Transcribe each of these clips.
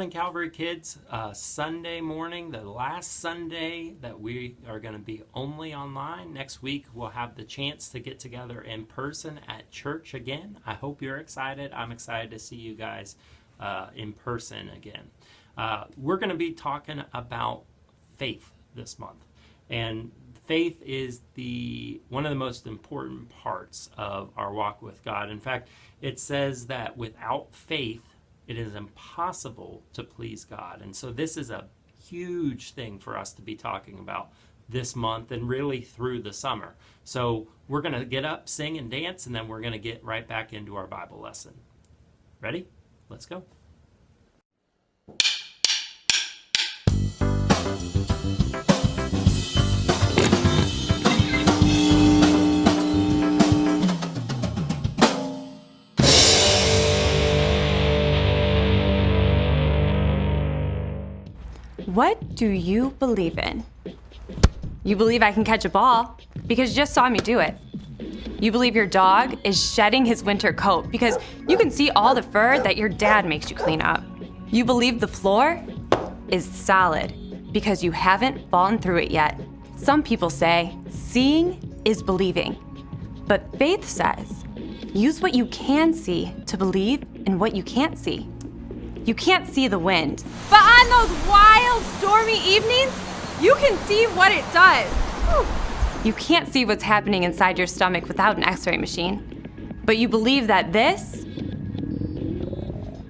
morning, Calvary kids. Sunday morning, the last Sunday that we are going to be only online. Next week, we'll have the chance to get together in person at church again. I hope you're excited. I'm excited to see you guys in person again. We're going to be talking about faith this month. And faith is one of the most important parts of our walk with God. In fact, it says that without faith, it is impossible to please God. And so this is a huge thing for us to be talking about this month and really through the summer. So we're going to get up, sing, and dance, and then we're going to get right back into our Bible lesson. Ready? Let's go. What do you believe in? You believe I can catch a ball because you just saw me do it. You believe your dog is shedding his winter coat because you can see all the fur that your dad makes you clean up. You believe the floor is solid because you haven't fallen through it yet. Some people say seeing is believing, but faith says use what you can see to believe in what you can't see. You can't see the wind, but on those wild, stormy evenings, you can see what it does. Whew. You can't see what's happening inside your stomach without an x-ray machine, but you believe that this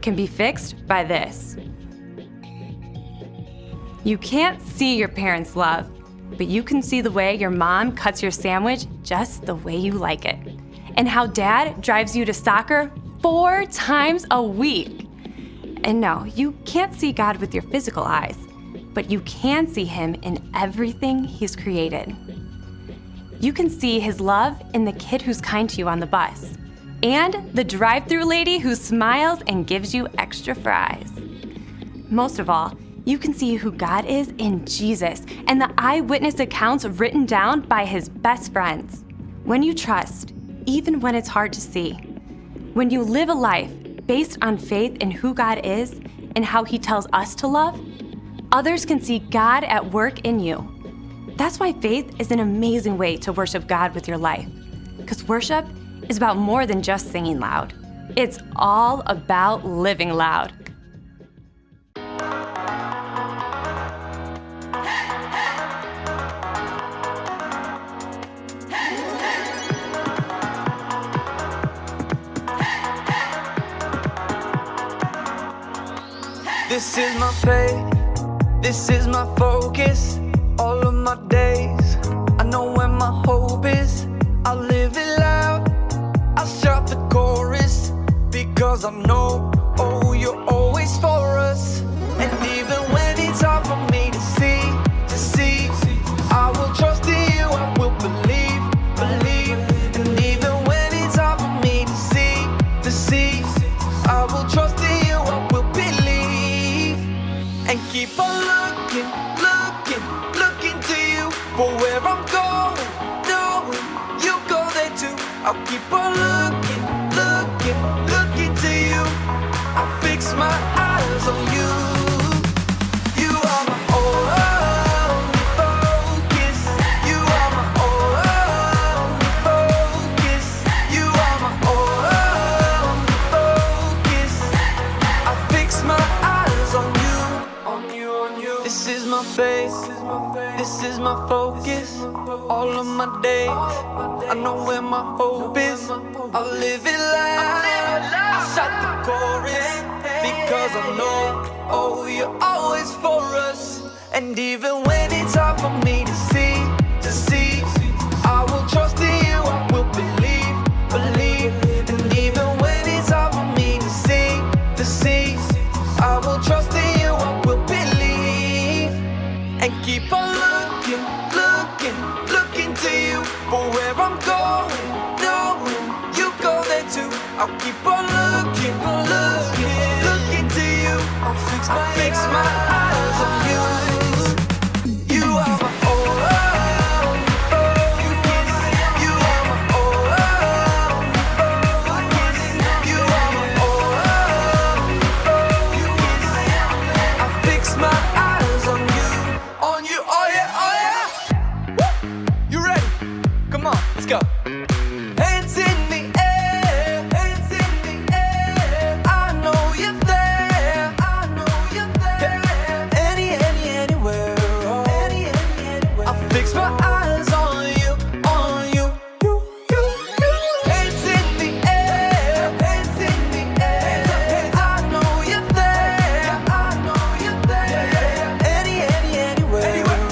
can be fixed by this. You can't see your parents' love, but you can see the way your mom cuts your sandwich just the way you like it, and how dad drives you to soccer 4 times a week. And no, you can't see God with your physical eyes, but you can see him in everything he's created. You can see his love in the kid who's kind to you on the bus, and the drive-thru lady who smiles and gives you extra fries. Most of all, you can see who God is in Jesus and the eyewitness accounts written down by his best friends. When you trust, even when it's hard to see, when you live a life based on faith in who God is and how he tells us to love, others can see God at work in you. That's why faith is an amazing way to worship God with your life. Because worship is about more than just singing loud. It's all about living loud. This is my faith, this is my focus, all of my days. I know where my hope is, I'll live it loud, I'll shout the chorus, because I know, oh, you're always for us. And even when it's hard for me to see, I will trust in you, I will believe. And even when it's hard for me to see, I will trust in you, I will believe. And keep on looking to you for where I'm going, knowing you go there too. I'll keep on looking to you. I fix my eyes on you. You are my only focus. You are my only focus. You are my only focus. I fix my eyes on you. This is my faith, this is my focus, all of my days. I know where my hope is, I'll live it loud, I'll shout the chorus, because I know, oh, you're always for us. And even when it's hard for me to see, I will trust in you, I will believe. And even when it's hard for me to see, I will trust in you, I will believe. And keep on looking to you for where I'm going, knowing you go there too. I'll keep on looking to you. I'll fix my eyes on you. You are my only focus. You are my only focus. You are my only focus. Let's go. Hands in the air, hands in the air. I know you're there, I know you're there. Anywhere, oh. Anywhere. I fix my eyes on you, on you. Hands in the air, hands in the air. I know you're there, I know you're there. Anywhere, oh.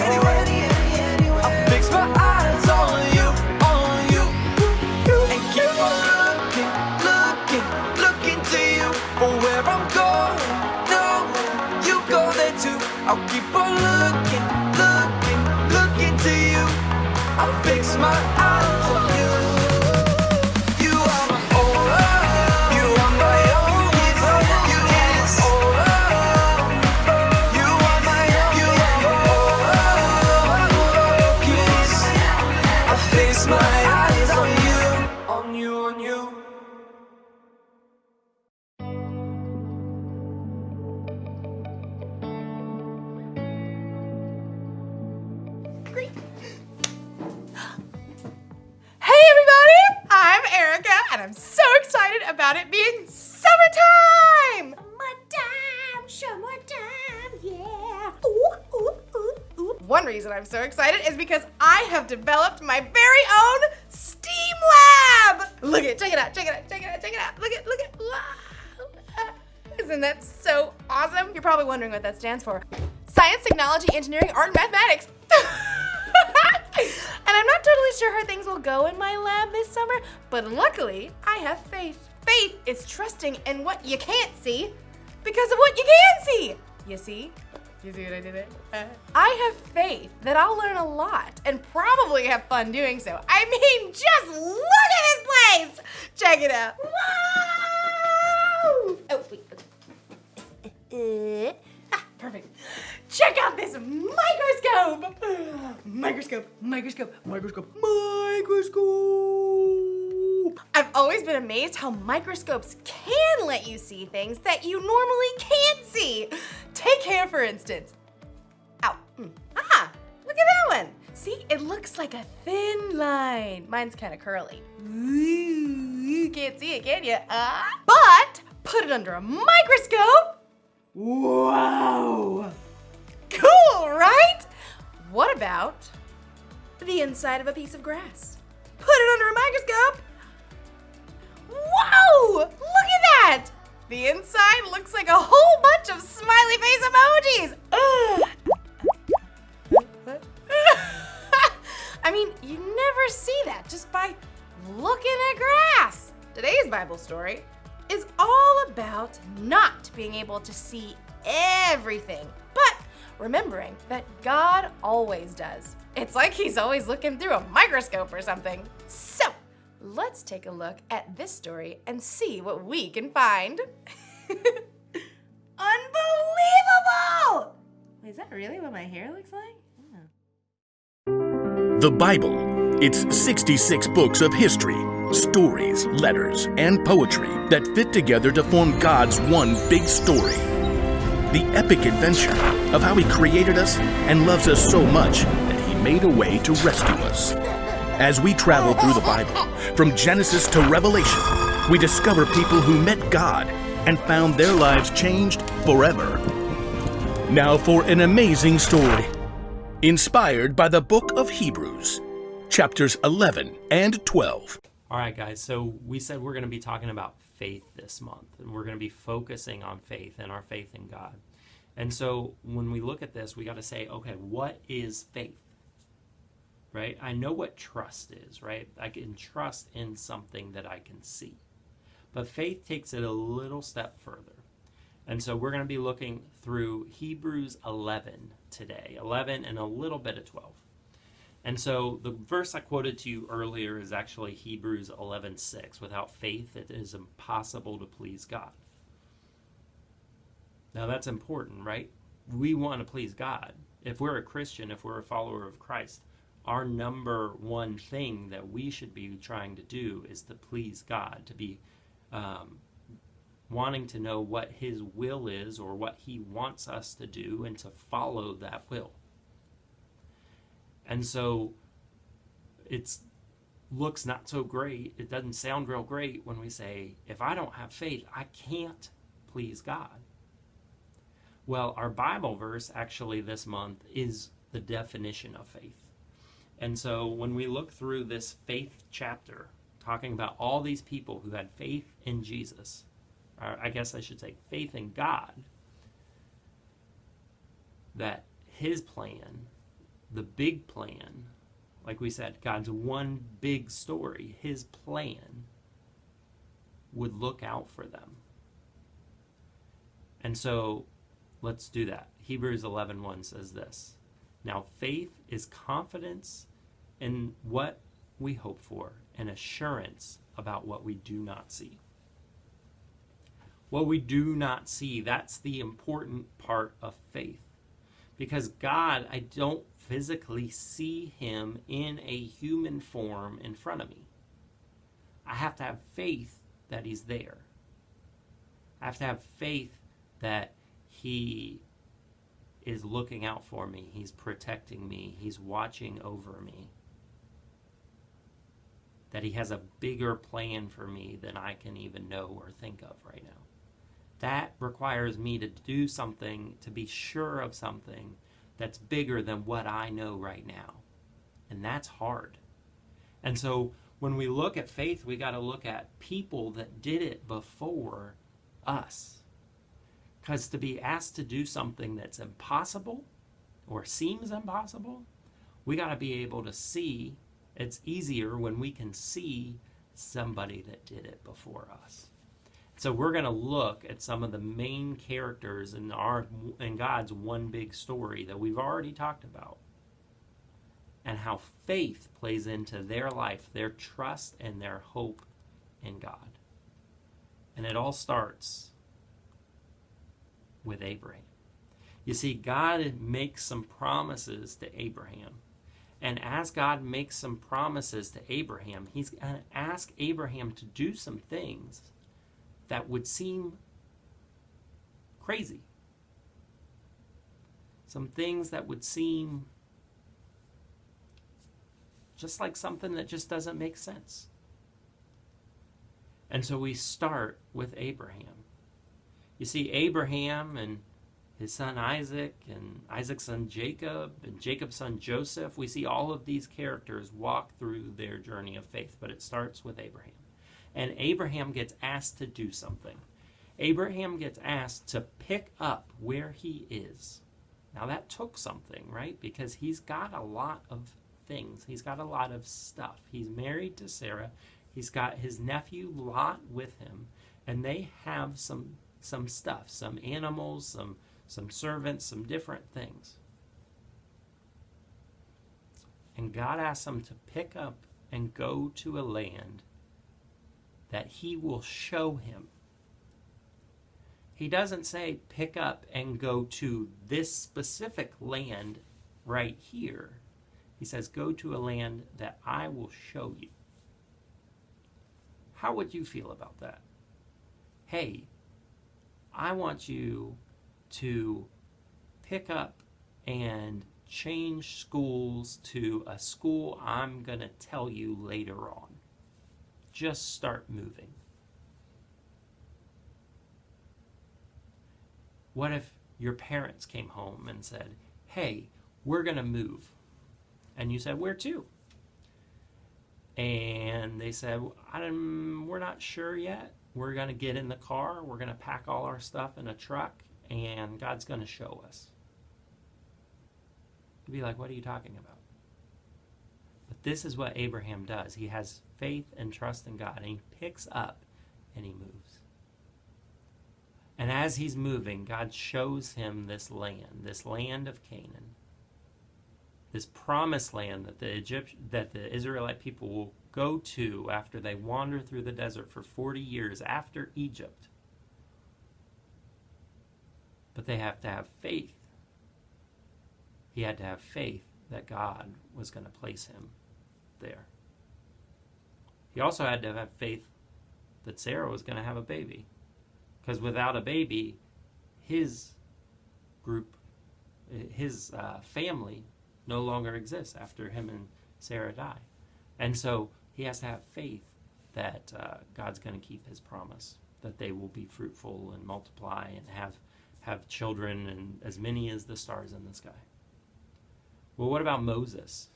I fix my eyes on you, and keep on looking to you for where I'm going. No, you go there too. I'll keep on looking to you. I'll fix my eyes on you. You are my all, you are my own. You is all, you are my own. You are my focus. I fix my eyes on you, on you, on you. Hey everybody! I'm Erica and I'm so excited about it being summertime! Summertime, yeah. Ooh, ooh, ooh, ooh. One reason I'm so excited is because I have developed my very own STEAM lab! Look it, check it out, check it out, check it out, check it out. Look it, wow. Isn't that so awesome? You're probably wondering what that stands for. Science, technology, engineering, art, and mathematics. And I'm not totally sure how things will go in my lab this summer, but luckily I have faith. Faith is trusting in what you can't see because of what you can see. You see? You see what I did there? I have faith that I'll learn a lot and probably have fun doing so. I mean, just look at this place! Check it out. Wow! Oh, wait. Perfect. Check out this microscope! Microscope. I've always been amazed how microscopes can let you see things that you normally can't see. Take hair, for instance. Ow. Ah, look at that one. See, it looks like a thin line. Mine's kind of curly. Ooh, you can't see it, can you? But put it under a microscope. Wow! Cool, right? What about the inside of a piece of grass? Put it under a microscope. Whoa! Look at that! The inside looks like a whole bunch of smiley face emojis. I mean, you never see that just by looking at grass. Today's Bible story is all about not being able to see everything, but remembering that God always does. It's like he's always looking through a microscope or something. So, let's take a look at this story and see what we can find. Unbelievable! Wait, is that really what my hair looks like? The Bible. It's 66 books of history, stories, letters, and poetry that fit together to form God's one big story. The epic adventure of how He created us and loves us so much that He made a way to rescue us. As we travel through the Bible, from Genesis to Revelation, we discover people who met God and found their lives changed forever. Now for an amazing story, inspired by the book of Hebrews, chapters 11 and 12. All right, guys, so we said we're going to be talking about faith this month, and we're going to be focusing on faith and our faith in God. And so when we look at this, we got to say, okay, what is faith? Right? I know what trust is, right? I can trust in something that I can see. But faith takes it a little step further. And so we're going to be looking through Hebrews 11 today, 11 and a little bit of 12. And so the verse I quoted to you earlier is actually Hebrews 11:6. Without faith, it is impossible to please God. Now that's important, right? We want to please God. If we're a Christian, if we're a follower of Christ, our number one thing that we should be trying to do is to please God, to be wanting to know what His will is or what He wants us to do and to follow that will. And so it's looks not so great. It doesn't sound real great when we say, if I don't have faith, I can't please God. Well, our Bible verse actually this month is the definition of faith. And so when we look through this faith chapter, talking about all these people who had faith in Jesus, or I guess I should say faith in God, that his plan, the big plan, like we said, God's one big story, his plan would look out for them. And so let's do that. Hebrews 11:1 says this. Now faith is confidence in what we hope for and assurance about what we do not see. What we do not see, that's the important part of faith. Because God, I don't physically see him in a human form in front of me. I have to have faith that he's there. I have to have faith that he is looking out for me. He's protecting me. He's watching over me. That he has a bigger plan for me than I can even know or think of right now. That requires me to do something, to be sure of something that's bigger than what I know right now. And that's hard. And so when we look at faith, we got to look at people that did it before us. Because to be asked to do something that's impossible or seems impossible, we got to be able to see. It's easier when we can see somebody that did it before us. So we're going to look at some of the main characters in God's one big story that we've already talked about, and how faith plays into their life, their trust and their hope in God. And it all starts with Abraham. You see, God makes some promises to Abraham. And as God makes some promises to Abraham, he's going to ask Abraham to do some things that would seem crazy. Some things that would seem just like something that just doesn't make sense. And so we start with Abraham. You see, Abraham and his son Isaac, and Isaac's son Jacob, and Jacob's son Joseph, we see all of these characters walk through their journey of faith, but it starts with Abraham. And Abraham gets asked to do something. Abraham gets asked to pick up where he is. Now that took something, right? Because he's got a lot of things. He's got a lot of stuff. He's married to Sarah. He's got his nephew Lot with him. And they have some stuff, some animals, some servants, some different things. And God asks him to pick up and go to a land that he will show him. He doesn't say pick up and go to this specific land right here. He says go to a land that I will show you. How would you feel about that? Hey, I want you to pick up and change schools to a school I'm going to tell you later on. Just start moving. What if your parents came home and said, hey, we're going to move? And you said, where to? And they said, we're not sure yet. We're going to get in the car. We're going to pack all our stuff in a truck, and God's going to show us. You'd be like, what are you talking about? But this is what Abraham does. He has faith and trust in God, and he picks up and he moves. And as he's moving, God shows him this land of Canaan, this promised land that the Israelite people will go to after they wander through the desert for 40 years after Egypt. But they have to have faith. He had to have faith that God was going to place him there. He also had to have faith that Sarah was going to have a baby. Because without a baby, his group, his family no longer exists after him and Sarah die. And so He has to have faith that God's going to keep his promise, that they will be fruitful and multiply and have children, and as many as the stars in the sky. Well, what about Moses?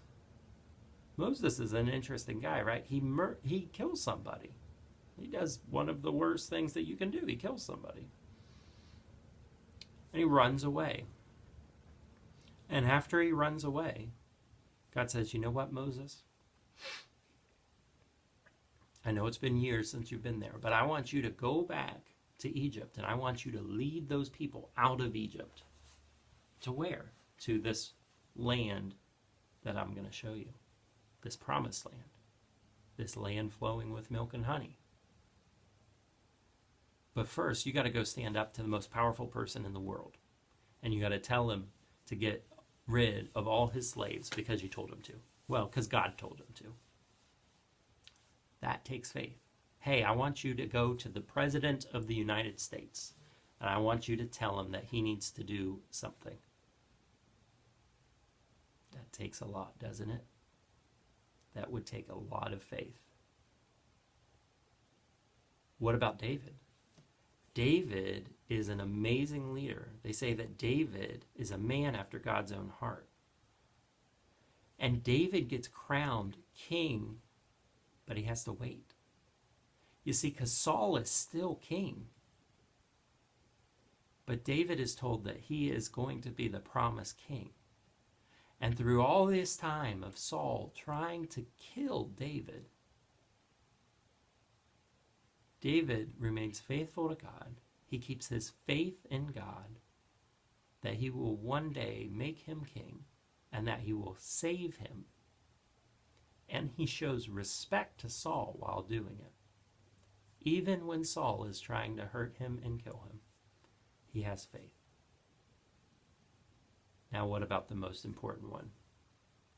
Moses is an interesting guy, right? He kills somebody. He does one of the worst things that you can do. He kills somebody. And he runs away. And after he runs away, God says, you know what, Moses? I know it's been years since you've been there, but I want you to go back to Egypt, and I want you to lead those people out of Egypt. To where? To this land that I'm going to show you. This promised land. This land flowing with milk and honey. But first, you got to go stand up to the most powerful person in the world. And you got to tell him to get rid of all his slaves because you told him to. Well, because God told him to. That takes faith. Hey, I want you to go to the President of the United States, and I want you to tell him that he needs to do something. That takes a lot, doesn't it? That would take a lot of faith. What about David? David is an amazing leader. They say that David is a man after God's own heart. And David gets crowned king, but he has to wait. You see, because Saul is still king. But David is told that he is going to be the promised king. And through all this time of Saul trying to kill David, David remains faithful to God. He keeps his faith in God that he will one day make him king and that he will save him. And he shows respect to Saul while doing it. Even when Saul is trying to hurt him and kill him, he has faith. Now, what about the most important one?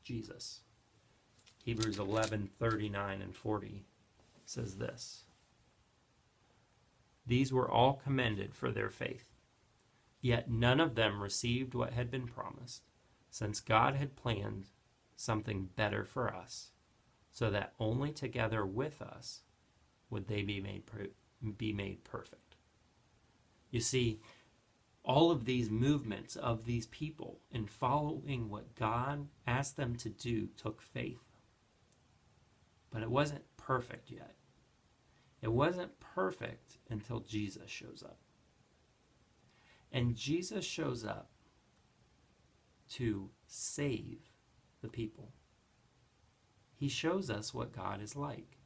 Jesus. Hebrews 11:39 and 40 says this. These were all commended for their faith, yet none of them received what had been promised, since God had planned something better for us, so that only together with us would they be made perfect. You see, all of these movements of these people in following what God asked them to do took faith. But it wasn't perfect yet. It wasn't perfect until Jesus shows up. And Jesus shows up to save the people. He shows us what God is like.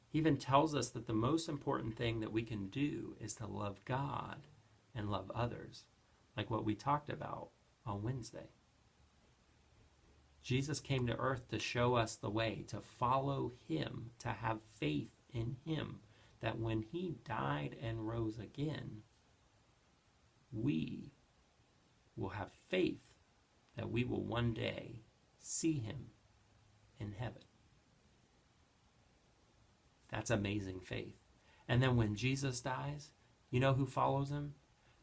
He even tells us that the most important thing that we can do is to love God and love others, like what we talked about on Wednesday. Jesus came to earth to show us the way, to follow him, to have faith in him, that when he died and rose again, we will have faith that we will one day see him in heaven. That's amazing faith. And then when Jesus dies, you know who follows him?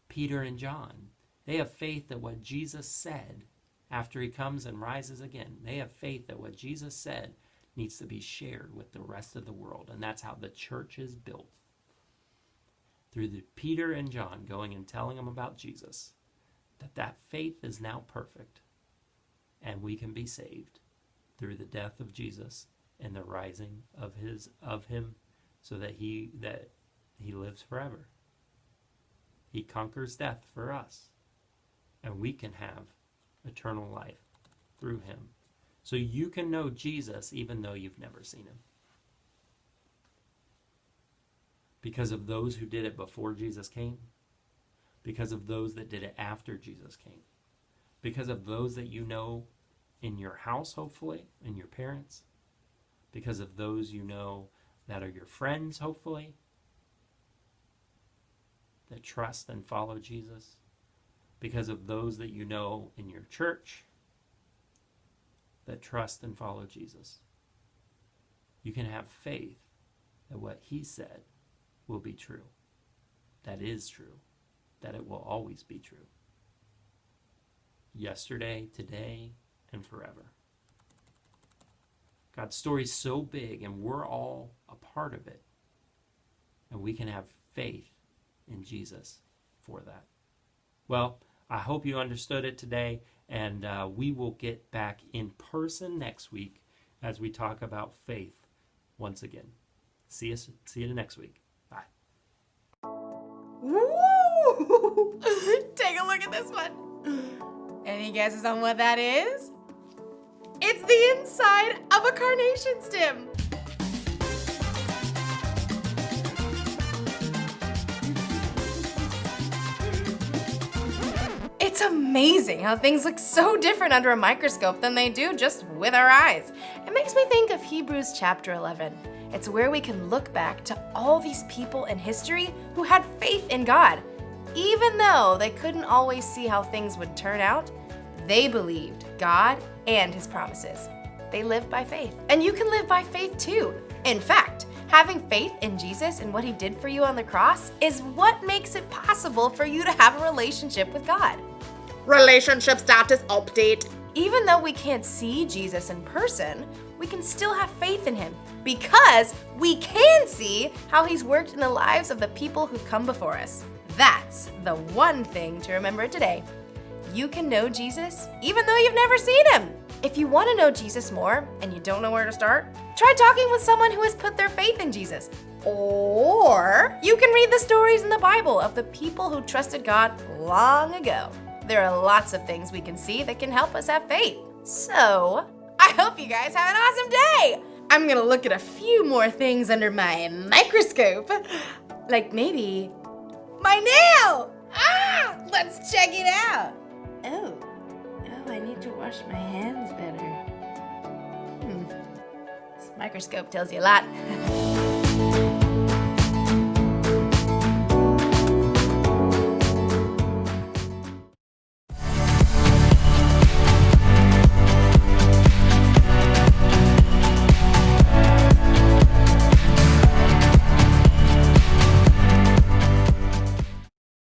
Peter and John. They have faith that what Jesus said after he comes and rises again, they have faith that what Jesus said needs to be shared with the rest of the world. And that's how the church is built. Through Peter and John going and telling them about Jesus, that faith is now perfect. And we can be saved through the death of Jesus and the rising of him, so that he lives forever. He conquers death for us, and we can have eternal life through him. So you can know Jesus even though you've never seen him. Because of those who did it before Jesus came, because of those that did it after Jesus came, because of those that you know in your house, hopefully, and your parents, because of those you know that are your friends, hopefully, that trust and follow Jesus, because of those that you know in your church that trust and follow Jesus. You can have faith that what he said will be true, that is true, that it will always be true. Yesterday, today, and forever. God's story is so big, and we're all a part of it. And we can have faith in Jesus for that. Well, I hope you understood it today, and we will get back in person next week as we talk about faith once again. See you next week. Bye. Woo! Take a look at this one. Any guesses on what that is? It's the inside of a carnation stem. It's amazing how things look so different under a microscope than they do just with our eyes. It makes me think of Hebrews chapter 11. It's where we can look back to all these people in history who had faith in God. Even though they couldn't always see how things would turn out, they believed God and His promises. They lived by faith. And you can live by faith too. In fact, having faith in Jesus and what He did for you on the cross is what makes it possible for you to have a relationship with God. Relationship status update. Even though we can't see Jesus in person, we can still have faith in Him because we can see how He's worked in the lives of the people who've come before us. That's the one thing to remember today. You can know Jesus even though you've never seen Him. If you want to know Jesus more and you don't know where to start, try talking with someone who has put their faith in Jesus. Or you can read the stories in the Bible of the people who trusted God long ago. There are lots of things we can see that can help us have faith. So, I hope you guys have an awesome day! I'm gonna look at a few more things under my microscope. Like maybe my nail! Let's check it out! Oh, I need to wash my hands better. This microscope tells you a lot.